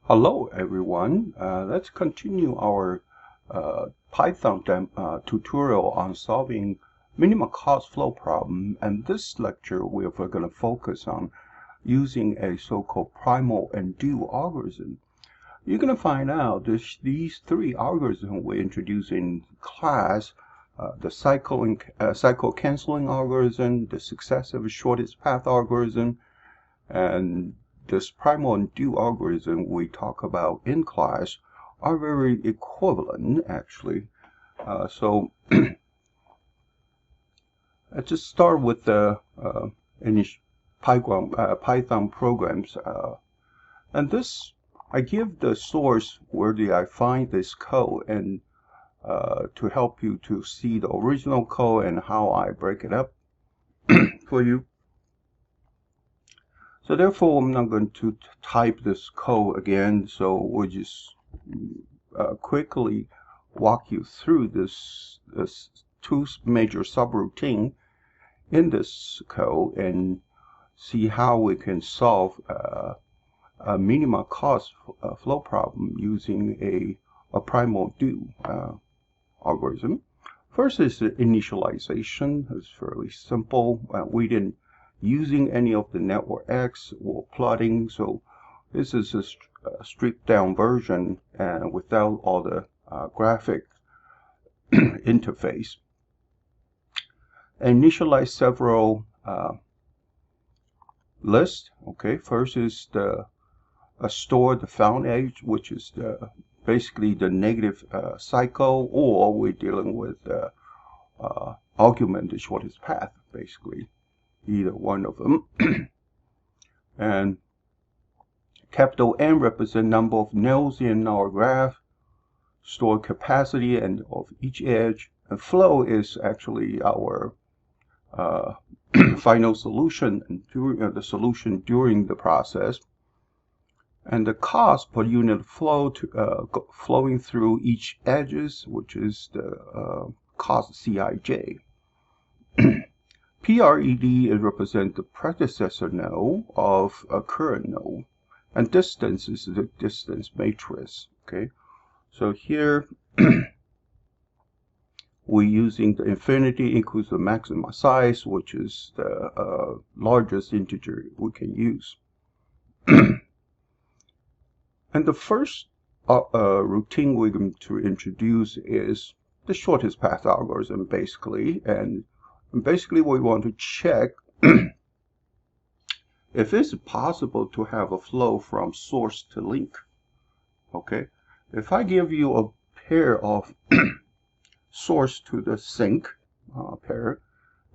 Hello everyone, let's continue our Python tutorial on solving minimal cost flow problem, and this lecture we're going to focus on using a so-called Primal-Dual algorithm. You're going to find out these three algorithms we introduced in class, the cycle canceling algorithm, the successive shortest path algorithm, and this Primal-Dual algorithm we talk about in class are very equivalent actually. So let's just start with the Python programs. And this, I give the source where do I find this code, and to help you to see the original code and how I break it up for you. So therefore, I'm not going to type this code again, so we'll just quickly walk you through this two major subroutine in this code and see how we can solve a minimal cost flow problem using a Primal-Dual algorithm. First is the initialization. It's fairly simple. We didn't using any of the network X or plotting, so this is a stripped down version and without all the graphic interface. Initialize several lists. Okay, first is the store the found edge, which is basically the negative cycle, or we're dealing with argument the shortest path, basically. Either one of them. And capital N represent number of nodes in our graph, store capacity and of each edge, and flow is actually our final solution and during the solution during the process, and the cost per unit flow flowing through each edges, which is the cost Cij. PRED represents the predecessor node of a current node, and distance is the distance matrix. Okay, so here we're using the infinity equals the maximum size, which is the largest integer we can use. And the first routine we're going to introduce is the shortest path algorithm, basically, and basically we want to check if it's possible to have a flow from source to link. Okay, if I give you a pair of source to the sink pair,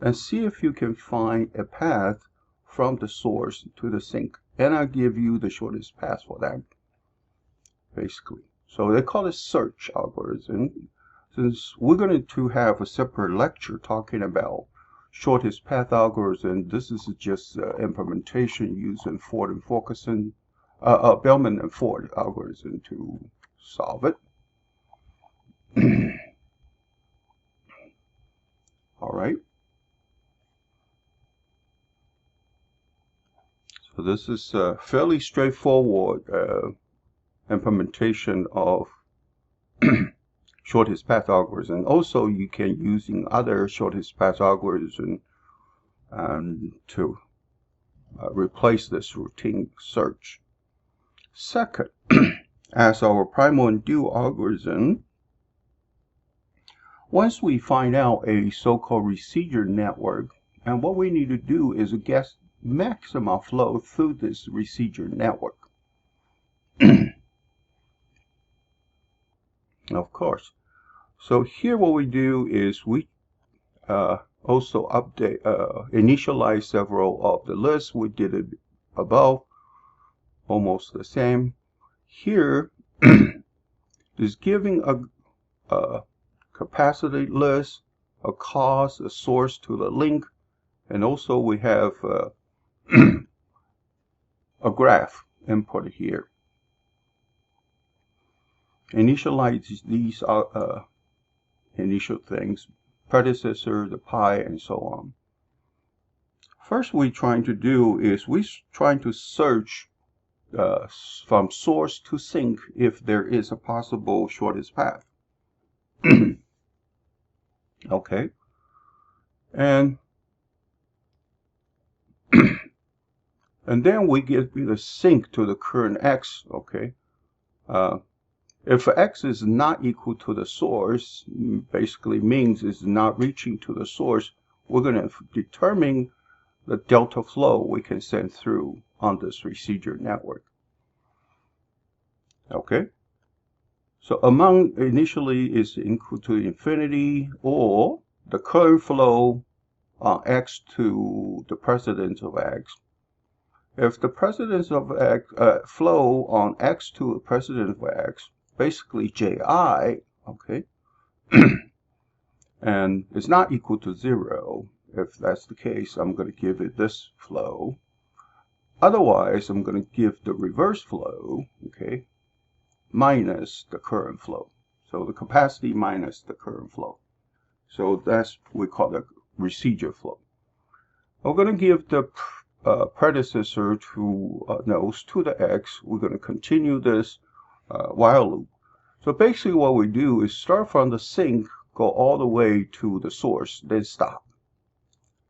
and see if you can find a path from the source to the sink, and I'll give you the shortest path for that, basically. So they call it search algorithm. Since we're going to have a separate lecture talking about shortest path algorithm, this is just implementation using Ford and Fulkerson, Bellman and Ford algorithm to solve it. All right. So this is a fairly straightforward implementation of shortest path algorithm. Also, you can using other shortest path algorithm to replace this routine search. Second, as our Primal-Dual algorithm, once we find out a so-called receiver network, and what we need to do is guess maximum flow through this receiver network. Of course. So here what we do is we also update, initialize several of the lists. We did it above, almost the same. Here is giving a capacity list, a cost, a source to the link, and also we have a graph input here. Initialize these initial things, predecessor, the pi, and so on. First we're trying to do is we're trying to search from source to sink if there is a possible shortest path. Okay, and and then we give the sink to the current x. Okay, if x is not equal to the source, basically means it's not reaching to the source, we're going to determine the delta flow we can send through on this receiver network. Okay, so amount initially is equal to infinity, or the current flow on x to the precedence of x. If the precedence of x flow on x to the precedence of x, basically ji, okay, and it's not equal to 0. If that's the case, I'm going to give it this flow. Otherwise, I'm going to give the reverse flow, okay, minus the current flow. So the capacity minus the current flow. So that's what we call the receiver flow. We're going to give the predecessor to nodes to the x. We're going to continue this while loop. So basically what we do is start from the sink, go all the way to the source, then stop.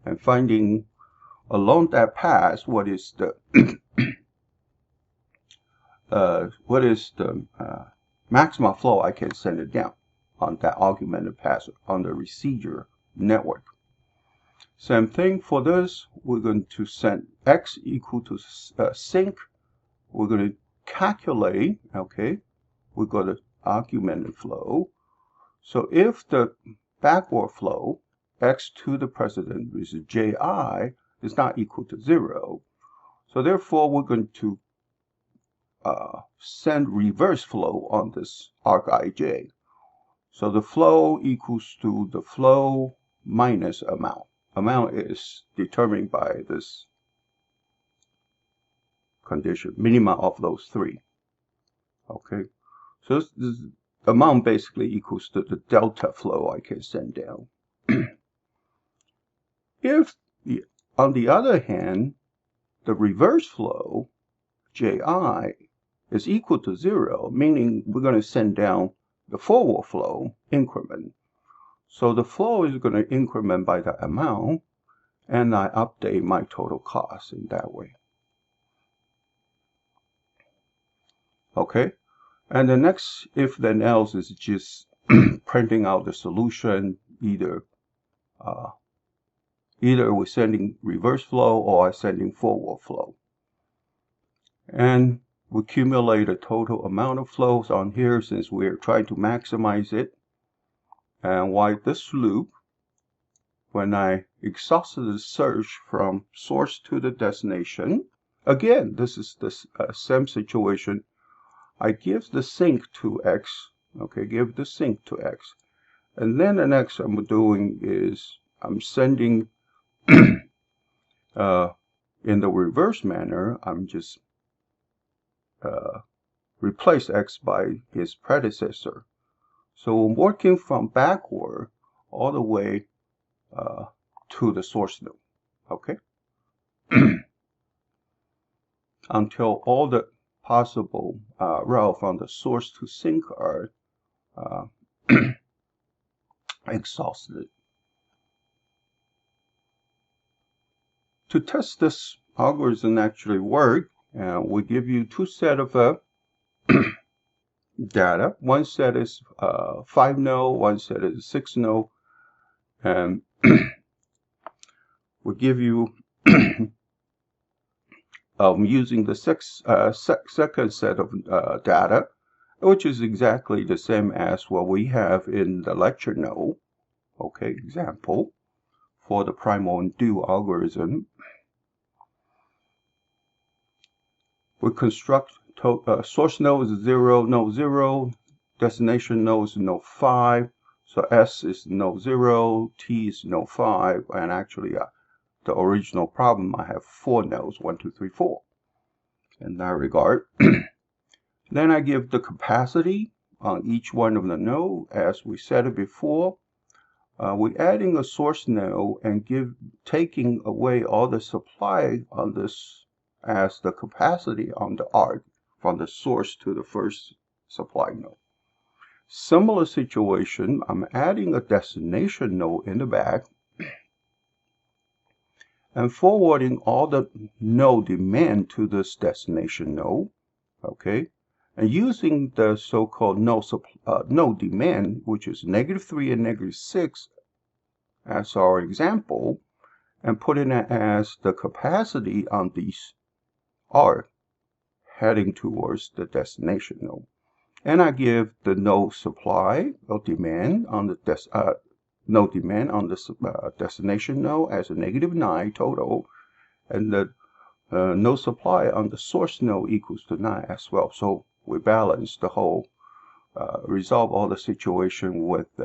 And finding along that path what is the maximum flow I can send it down on that augmented path on the receiver network. Same thing for this. We're going to send x equal to sink. We're going to calculate, okay, we got an augmented flow. So if the backward flow x to the precedent, which is ji, is not equal to 0, so therefore we're going to send reverse flow on this arc ij. So the flow equals to the flow minus amount. Amount is determined by this condition, minimum of those three. Okay, so this amount basically equals to the delta flow I can send down. If, on the other hand, the reverse flow, ji, is equal to 0, meaning we're going to send down the forward flow increment. So the flow is going to increment by the amount, and I update my total cost in that way. Okay, and the next if then else is just printing out the solution. Either we're sending reverse flow or sending forward flow, and we accumulate a total amount of flows on here since we're trying to maximize it. And while this loop, when I exhausted the search from source to the destination, again, this is the same situation. I give the sink to x, okay, give the sink to x. And then the next I'm doing is I'm sending, in the reverse manner, I'm just replace x by his predecessor. So I'm working from backward all the way to the source node, okay? Until all the possible route from the source to sink are exhausted. To test this algorithm actually work, we give you two sets of data. One set is 5 node, one set is 6 node, and we give you using the second set of data, which is exactly the same as what we have in the lecture note. Okay, example for the Primal-Dual algorithm. We construct source node is 0, node 0, destination node is node 5, so S is node 0, T is node 5, and actually the original problem I have 4 nodes, 1, 2, 3, 4 in that regard. Then I give the capacity on each one of the node as we said it before. We're adding a source node and taking away all the supply on this as the capacity on the arc from the source to the first supply node. Similar situation, I'm adding a destination node in the back and forwarding all the node demand to this destination node, okay? And using the so-called node demand, which is -3 and -6 as our example, and putting it as the capacity on these arc heading towards the destination node. And I give the node supply or demand on the destination node as a -9 total, and the node supply on the source node equals to 9 as well. So we balance the whole, resolve all the situation with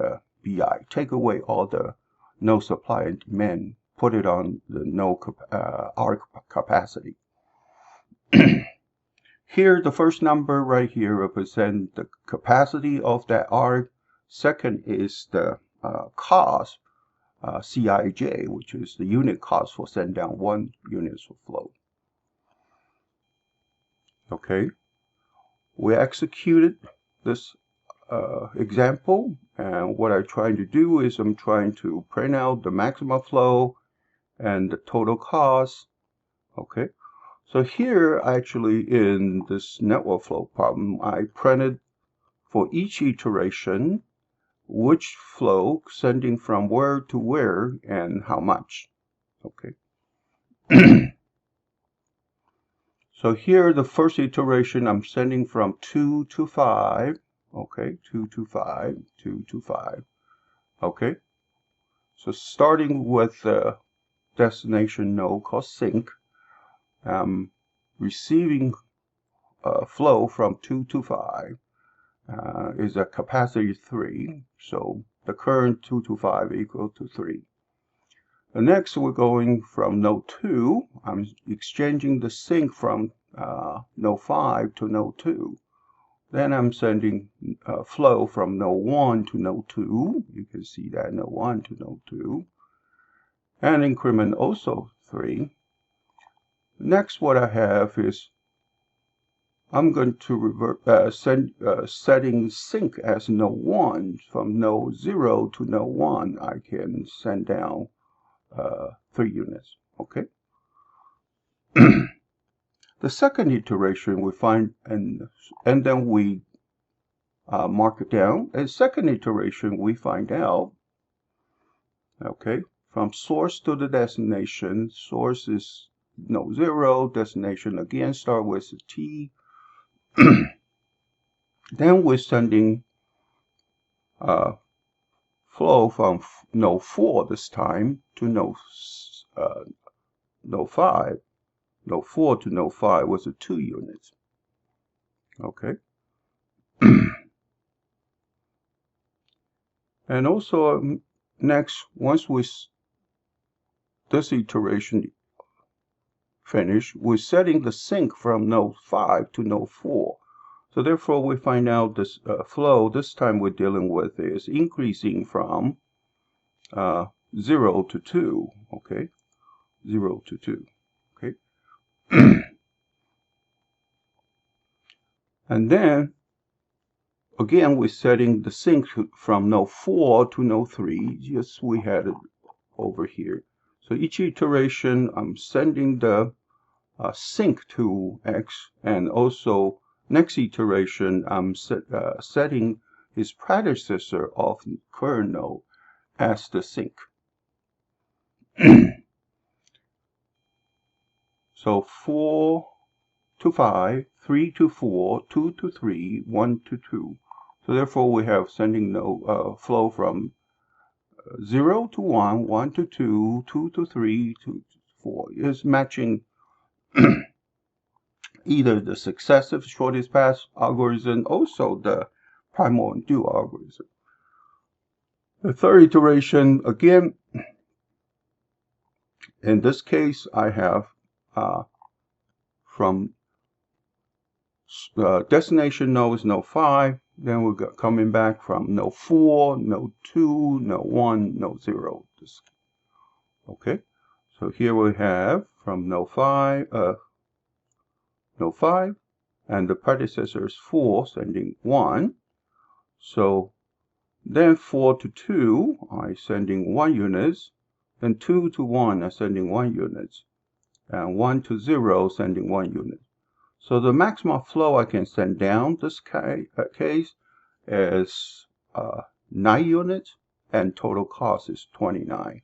BI. Take away all the node supply and demand, put it on the node arc capacity. Here, the first number right here represents the capacity of that arc. Second is the cost, CIJ, which is the unit cost for send down 1 unit of flow. Okay, we executed this example, and what I'm trying to do is I'm trying to print out the maximum flow and the total cost. Okay. So here, actually, in this network flow problem, I printed for each iteration which flow sending from where to where and how much. Okay. So here, the first iteration, I'm sending from 2 to 5. Okay, 2 to 5, 2 to 5. Okay. So starting with the destination node called sync, receiving flow from 2 to 5 is a capacity 3, so the current 2 to 5 equal to 3. The next, we're going from node 2. I'm exchanging the sync from node 5 to node 2. Then I'm sending flow from node 1 to node 2. You can see that node 1 to node 2. And increment also 3. Next, what I have is I'm going to revert setting sync as node 1. From node 0 to node 1, I can send down 3 units. Okay. The second iteration we find, and then we mark it down. And second iteration we find out, okay, from source to the destination. Source is node 0. Destination again start with a T. Then we're sending flow from node 4 this time to node 5. Node 4 to node 5 was a 2 units. Okay. And also next, once this iteration finished, we're setting the sync from node 5 to node 4. So therefore, we find out this flow this time we're dealing with is increasing from 0 to 2. Okay, 0 to 2. Okay. And then again, we're setting the sync from node 4 to node 3. Just we had it over here. So each iteration, I'm sending the sync to X, and also next iteration, I'm setting his predecessor of current node as the sync. So 4 to 5, 3 to 4, 2 to 3, 1 to 2. So therefore, we have sending node flow from 0 to 1, 1 to 2, 2 to 3, 2 to 4. Is matching either the successive shortest path algorithm, also the Primal-Dual algorithm. The third iteration, again, in this case, I have from destination node is node 5, then we're coming back from node 4, node 2, node 1, node 0. Okay, so here we have from node 5, no 5, and the predecessor is 4, sending 1. So then 4 to 2, I sending 1 units, then 2 to 1, I sending 1 unit, and 1 to 0, sending 1 unit. So the maximum flow I can send down this case is 9 units, and total cost is 29.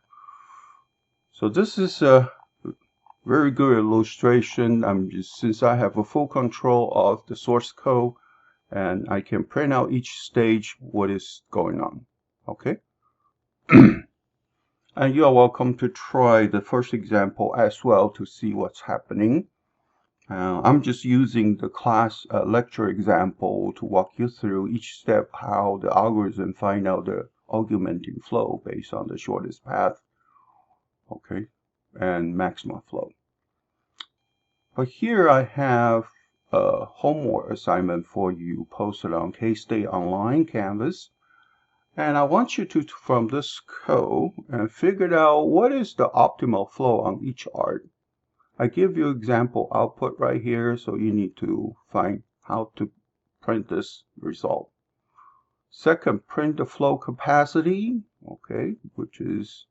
So this is a very good illustration. Since I have a full control of the source code, and I can print out each stage what is going on. Okay. And you are welcome to try the first example as well to see what's happening. I'm just using the class lecture example to walk you through each step how the algorithm find out the augmenting flow based on the shortest path, okay, and maximum flow. But here I have a homework assignment for you posted on K-State Online Canvas. And I want you to, from this code, figure out what is the optimal flow on each art. I give you example output right here, so you need to find how to print this result. Second, print the flow capacity, okay, which is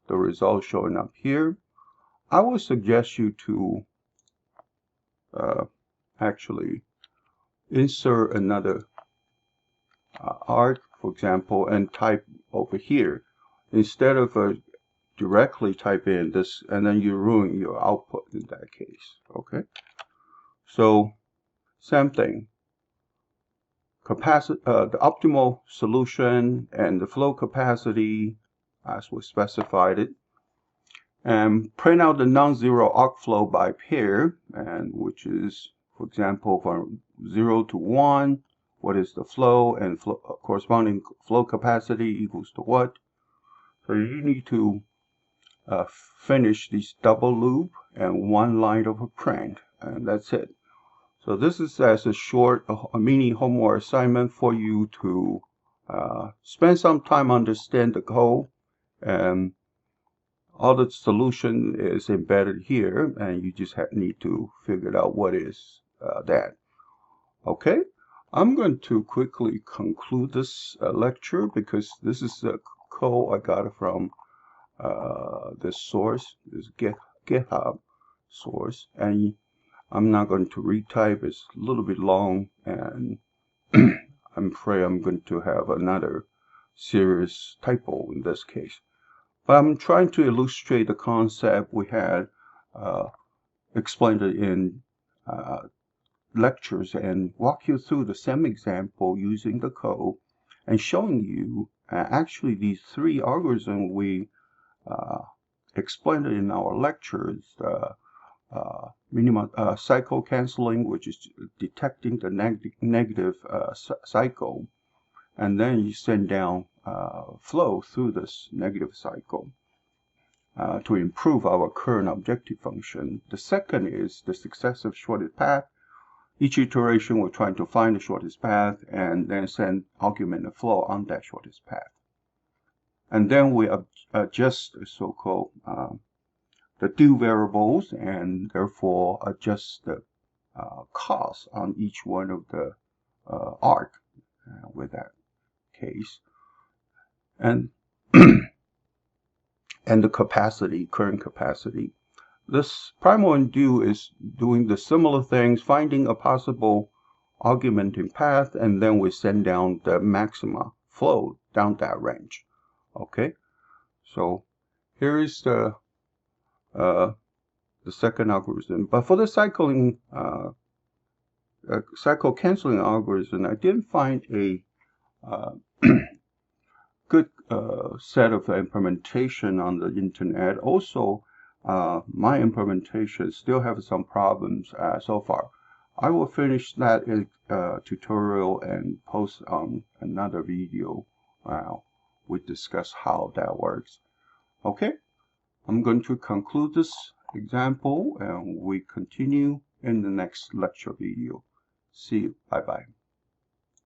the result showing up here. I would suggest you to actually insert another art, for example, and type over here. Instead of directly type in this, and then you ruin your output in that case. Okay, so same thing. Capacity, the optimal solution and the flow capacity as we specified it, and print out the non-zero arc flow by pair, and which is, for example, from 0 to 1, what is the flow, and corresponding flow capacity equals to what. So you need to finish this double loop and one line of a print, and that's it. So this is as a short, a mini homework assignment for you to spend some time understand the code, and all the solution is embedded here, and you just need to figure out what is that. Okay, I'm going to quickly conclude this lecture because this is the code I got from this source, this GitHub source, and I'm not going to retype. It's a little bit long, and I'm afraid I'm going to have another serious typo in this case. But I'm trying to illustrate the concept we had explained in lectures and walk you through the same example using the code and showing you actually these three algorithms we explained in our lectures. Cycle canceling, which is detecting the negative cycle, and then you send down flow through this negative cycle to improve our current objective function. The second is the successive shortest path. Each iteration we're trying to find the shortest path and then send augmented flow on that shortest path. And then we adjust the so-called the do variables, and therefore adjust the cost on each one of the arc with that case, and and the capacity, current capacity. This Primal-Dual is doing the similar things, finding a possible augmenting path, and then we send down the maxima flow down that range. Okay, so here is the second algorithm. But for the cycle canceling algorithm, I didn't find a good set of implementation on the internet. Also, my implementation still have some problems so far. I will finish that tutorial and post on another video. We discuss how that works. Okay, I'm going to conclude this example, and we continue in the next lecture video. See you. Bye-bye.